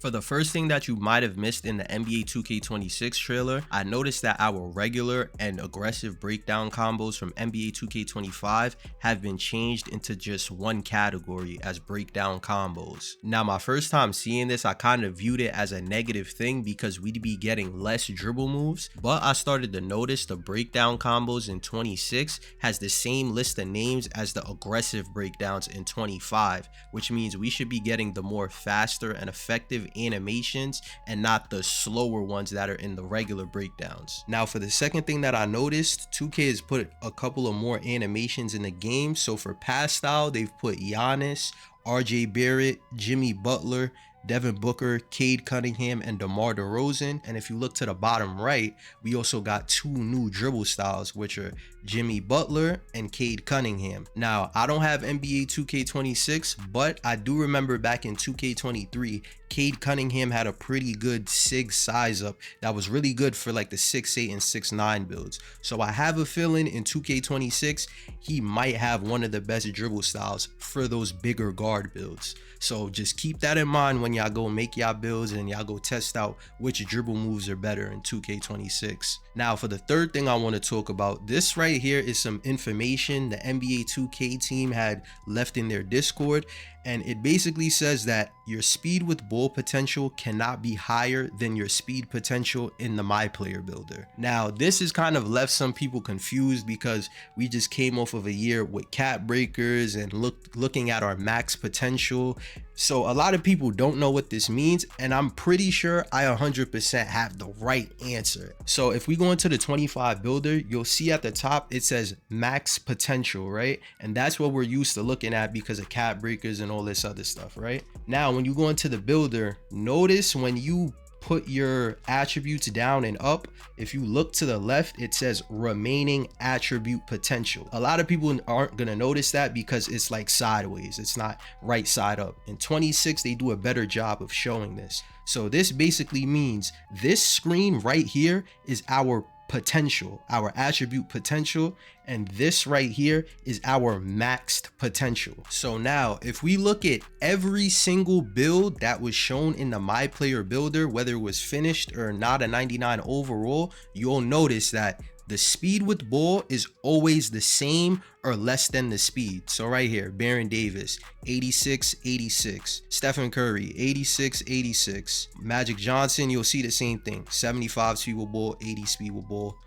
For the first thing that you might have missed in the NBA 2K26 trailer, I noticed that our regular and aggressive breakdown combos from NBA 2K25 have been changed into just one category as breakdown combos. Now, my first time seeing this, I kind of viewed it as a negative thing because we'd be getting less dribble moves, but I started to notice the breakdown combos in 26 has the same list of names as the aggressive breakdowns in 25, which means we should be getting the more faster and effective animations and not the slower ones that are in the regular breakdowns. Now, for the second thing that I noticed, 2K has put a couple of more animations in the game. So for pass style, they've put Giannis, RJ Barrett, Jimmy Butler, Devin Booker, Cade Cunningham, and DeMar DeRozan. And if you look to the bottom right, we also got two new dribble styles, which are Jimmy Butler and Cade Cunningham. Now, I don't have NBA 2K26, but I do remember back in 2K23, Cade Cunningham had a pretty good SIG size up that was really good for like the 6'8 and 6'9 builds. So I have a feeling in 2K26, he might have one of the best dribble styles for those bigger guard builds. So just keep that in mind when y'all go make y'all builds and y'all go test out which dribble moves are better in 2K26. Now, for the third thing I want to talk about, this right here is some information the NBA 2K team had left in their Discord, and it basically says that your speed with ball potential cannot be higher than your speed potential in the MyPlayer builder. Now, this has kind of left some people confused because we just came off of a year with Capbreakers and looking at our max potential. So a lot of people don't know what this means, and I'm pretty sure I 100% have the right answer. So if we go into the 25 builder, you'll see at the top it says max potential, right? And that's what we're used to looking at because of Capbreakers and all this other stuff, right? Now, when you go into the builder, notice when you put your attributes down and up, if you look to the left, it says remaining attribute potential. A lot of people aren't gonna notice that because it's like sideways, it's not right side up. In 26, they do a better job of showing this. So this basically means this screen right here is our potential, our attribute potential, and this right here is our maxed potential. So now if we look at every single build that was shown in the MyPlayer builder, whether it was finished or not a 99 overall, you'll notice that the speed with ball is always the same or less than the speed. So right here, Baron Davis, 86, 86. Stephen Curry, 86, 86. Magic Johnson, you'll see the same thing, 75 speed with ball, 80 speed with ball.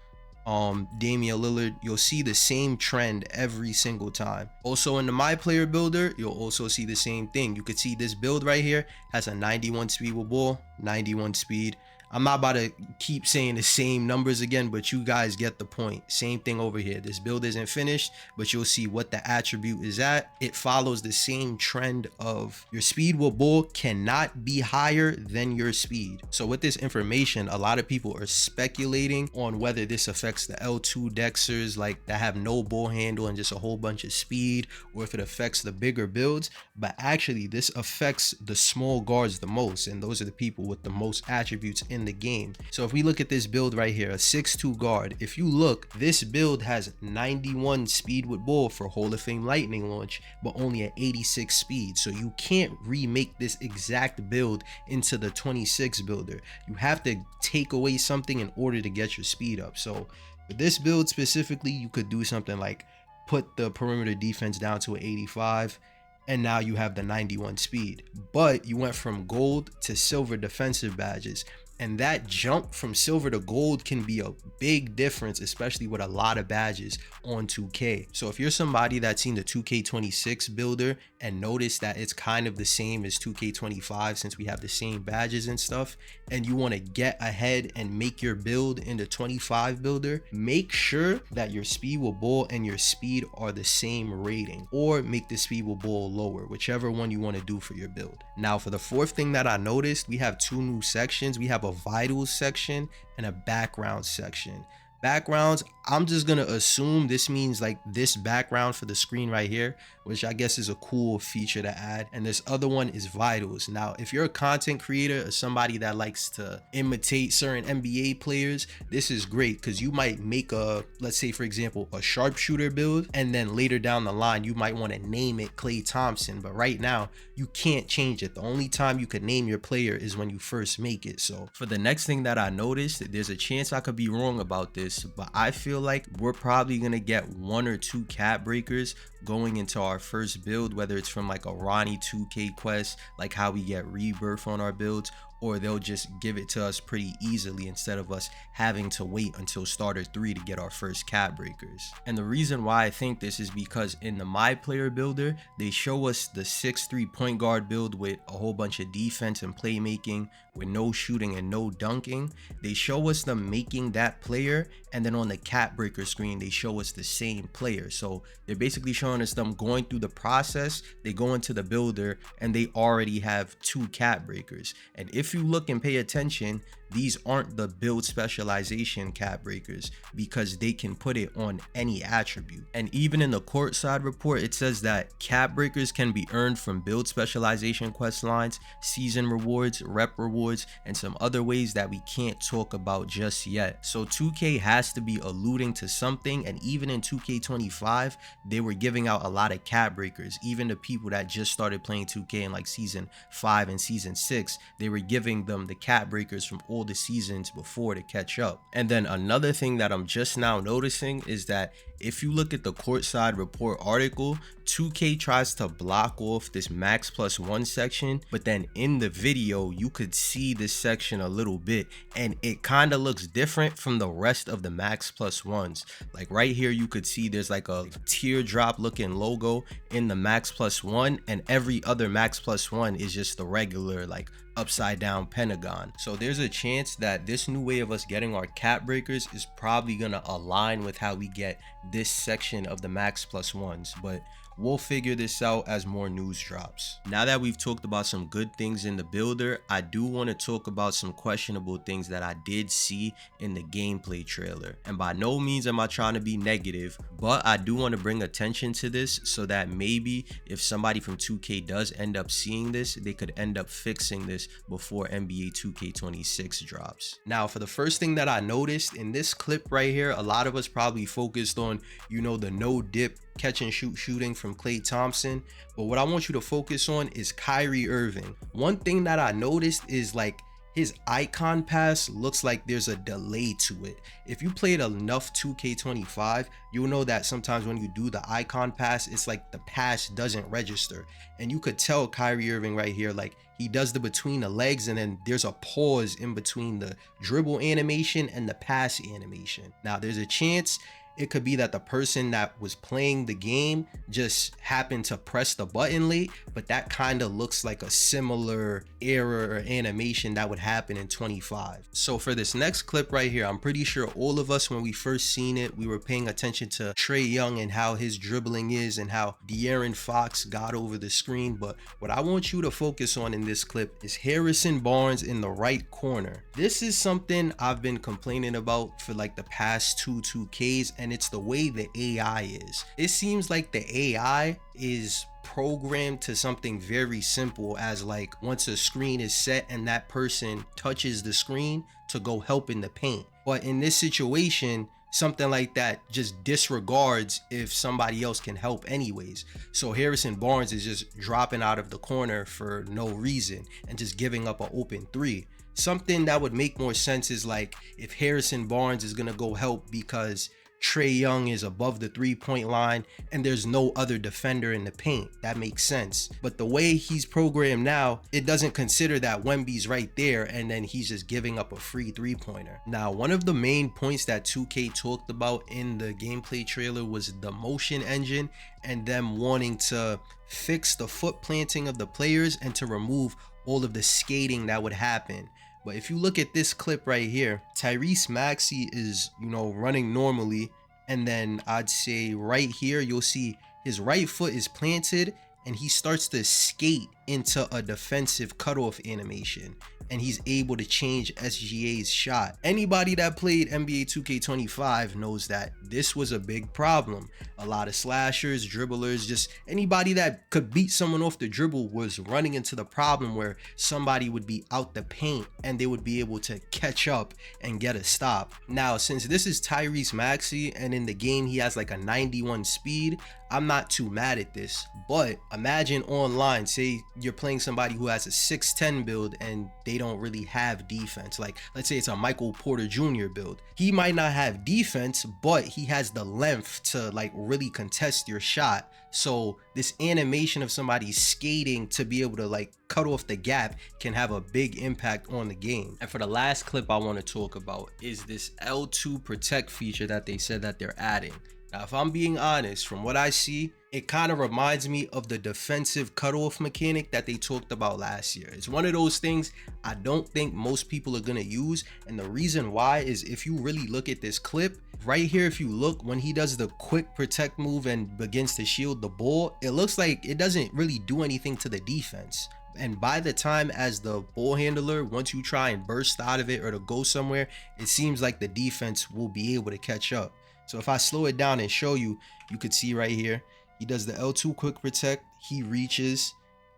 Damian Lillard, you'll see the same trend every single time. Also in the MyPlayer builder, you'll also see the same thing. You could see this build right here has a 91 speed with ball, 91 speed. I'm not about to keep saying the same numbers again, but you guys get the point. Same thing over here. This build isn't finished, but you'll see what the attribute is at. It follows the same trend of your speed with ball cannot be higher than your speed. So with this information, a lot of people are speculating on whether this affects the L2 dexers, like that have no ball handle and just a whole bunch of speed, or if it affects the bigger builds. But actually, this affects the small guards the most, and those are the people with the most attributes in the game. So if we look at this build right here, a 6'2 guard, if you look, this build has 91 speed with ball for Hall of Fame lightning launch, but only at 86 speed. So you can't remake this exact build into the 26 builder. You have to take away something in order to get your speed up. So for this build specifically, you could do something like put the perimeter defense down to an 85, and now you have the 91 speed. But you went from gold to silver defensive badges, and that jump from silver to gold can be a big difference, especially with a lot of badges on 2K. So if you're somebody that's seen the 2K26 builder and noticed that it's kind of the same as 2K25 since we have the same badges and stuff, and you want to get ahead and make your build in the 25 builder, make sure that your speed with ball and your speed are the same rating, or make the speed with ball lower, whichever one you want to do for your build. Now, for the fourth thing that I noticed, we have two new sections. We have a vitals section and a background section. Backgrounds, I'm just gonna assume this means like this background for the screen right here, which I guess is a cool feature to add. And this other one is vitals. Now, if you're a content creator or somebody that likes to imitate certain NBA players, this is great because you might make a, let's say for example, a sharpshooter build, and then later down the line, you might want to name it Klay Thompson. But right now, you can't change it. The only time you could name your player is when you first make it. So for the next thing that I noticed, there's a chance I could be wrong about this, but I feel like we're probably gonna get 1 or 2 cap breakers going into our first build, whether it's from like a Ronnie 2K quest, like how we get rebirth on our builds, or they'll just give it to us pretty easily instead of us having to wait until starter 3 to get our first cap breakers. And the reason why I think this is because in the MyPlayer builder, they show us the 6'3" point guard build with a whole bunch of defense and playmaking with no shooting and no dunking. They show us them making that player, and then on the cap breaker screen they show us the same player. So they're basically showing us them going through the process. They go into the builder and they already have 2 cap breakers. And if you look and pay attention, these aren't the build specialization cap breakers because they can put it on any attribute. And even in the Courtside report, it says that cap breakers can be earned from build specialization quest lines, season rewards, rep rewards, and some other ways that we can't talk about just yet. So 2K has to be alluding to something, and even in 2K25, they were giving out a lot of cap breakers. Even the people that just started playing 2K in like season 5 and season 6, they were giving them the cap breakers from all the seasons before to catch up. And then another thing that I'm just now noticing is that if you look at the Courtside report article, 2K tries to block off this max plus 1 section, but then in the video you could see this section a little bit and it kind of looks different from the rest of the max plus 1s. Like right here you could see there's like a teardrop looking logo in the max plus 1, and every other max plus 1 is just the regular like upside down pentagon. So there's a chance that this new way of us getting our cap breakers is probably gonna align with how we get this section of the max plus 1s, but we'll figure this out as more news drops. Now that we've talked about some good things in the builder, I do want to talk about some questionable things that I did see in the gameplay trailer. And by no means am I trying to be negative, but I do want to bring attention to this so that maybe if somebody from 2K does end up seeing this, they could end up fixing this before NBA 2K26 drops. Now, for the first thing that I noticed in this clip right here, a lot of us probably focused on, you know, the no dip catch and shoot shooting from Klay Thompson, but what I want you to focus on is Kyrie Irving. One thing that I noticed is like his icon pass looks like there's a delay to it. If you played enough 2K25, you'll know that sometimes when you do the icon pass, it's like the pass doesn't register. And you could tell Kyrie Irving right here, like he does the between the legs and then there's a pause in between the dribble animation and the pass animation. Now there's a chance it could be that the person that was playing the game just happened to press the button late, but that kind of looks like a similar error or animation that would happen in 25. So for this next clip right here, I'm pretty sure all of us, when we first seen it, we were paying attention to Trae Young and how his dribbling is and how De'Aaron Fox got over the screen. But what I want you to focus on in this clip is Harrison Barnes in the right corner. This is something I've been complaining about for like the past 2Ks, and it's the way the AI is. It seems like the AI is programmed to something very simple as like once a screen is set and that person touches the screen to go help in the paint. But in this situation, something like that just disregards if somebody else can help anyways. So Harrison Barnes is just dropping out of the corner for no reason and just giving up an open 3. Something that would make more sense is like if Harrison Barnes is gonna go help because Trae Young is above the 3-point line and there's no other defender in the paint. That makes sense. But the way he's programmed now, it doesn't consider that Wemby's right there and then he's just giving up a free 3-pointer. Now, one of the main points that 2K talked about in the gameplay trailer was the motion engine and them wanting to fix the foot planting of the players and to remove all of the skating that would happen. But if you look at this clip right here, Tyrese Maxey is, you know, running normally. And then I'd say right here, you'll see his right foot is planted and he starts to skate into a defensive cutoff animation, and he's able to change SGA's shot. Anybody that played NBA 2K25 knows that this was a big problem. A lot of slashers, dribblers, just anybody that could beat someone off the dribble was running into the problem where somebody would be out the paint and they would be able to catch up and get a stop. Now, since this is Tyrese Maxey and in the game he has like a 91 speed, I'm not too mad at this. But imagine online, say you're playing somebody who has a 6'10 build and they don't really have defense. Like, let's say it's a Michael Porter Jr. build. He might not have defense, but he has the length to like really contest your shot. So this animation of somebody skating to be able to like cut off the gap can have a big impact on the game. And for the last clip I want to talk about is this L2 protect feature that they said that they're adding. Now, if I'm being honest, from what I see, it kind of reminds me of the defensive cutoff mechanic that they talked about last year. It's one of those things I don't think most people are going to use. And the reason why is if you really look at this clip right here, if you look when he does the quick protect move and begins to shield the ball, it looks like it doesn't really do anything to the defense. And by the time as the ball handler, once you try and burst out of it or to go somewhere, it seems like the defense will be able to catch up. So if I slow it down and show you, you could see right here, he does the L2 quick protect, he reaches,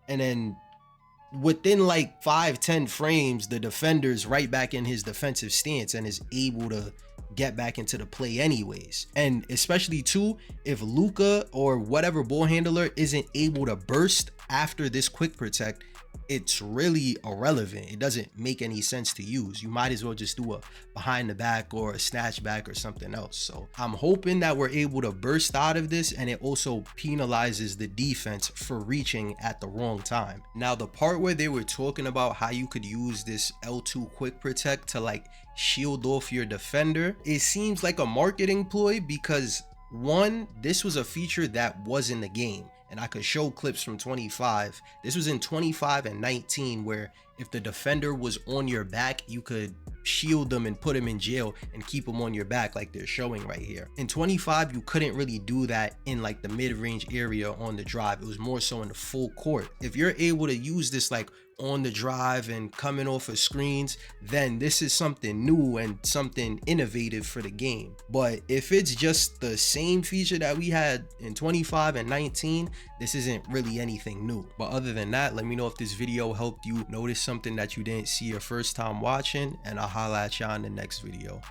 and then within like 5-10 frames, the defender's right back in his defensive stance and is able to get back into the play anyways. And especially too, if Luka or whatever ball handler isn't able to burst after this quick protect, it's really irrelevant. It doesn't make any sense to use. You might as well just do a behind the back or a snatch back or something else. So I'm hoping that we're able to burst out of this, and it also penalizes the defense for reaching at the wrong time. Now, the part where they were talking about how you could use this L2 quick protect to like shield off your defender, it seems like a marketing ploy because one, this was a feature that was in the game. And I could show clips from 25. This was in 25 and 19 where if the defender was on your back, you could shield them and put them in jail and keep them on your back like they're showing right here. In 25, you couldn't really do that in like the mid-range area on the drive. It was more so in the full court. If you're able to use this like on the drive and coming off of screens, then this is something new and something innovative for the game. But if it's just the same feature that we had in 25 and 19, this isn't really anything new. But other than that, let me know if this video helped you notice something that you didn't see your first time watching, and I'll holla at y'all in the next video.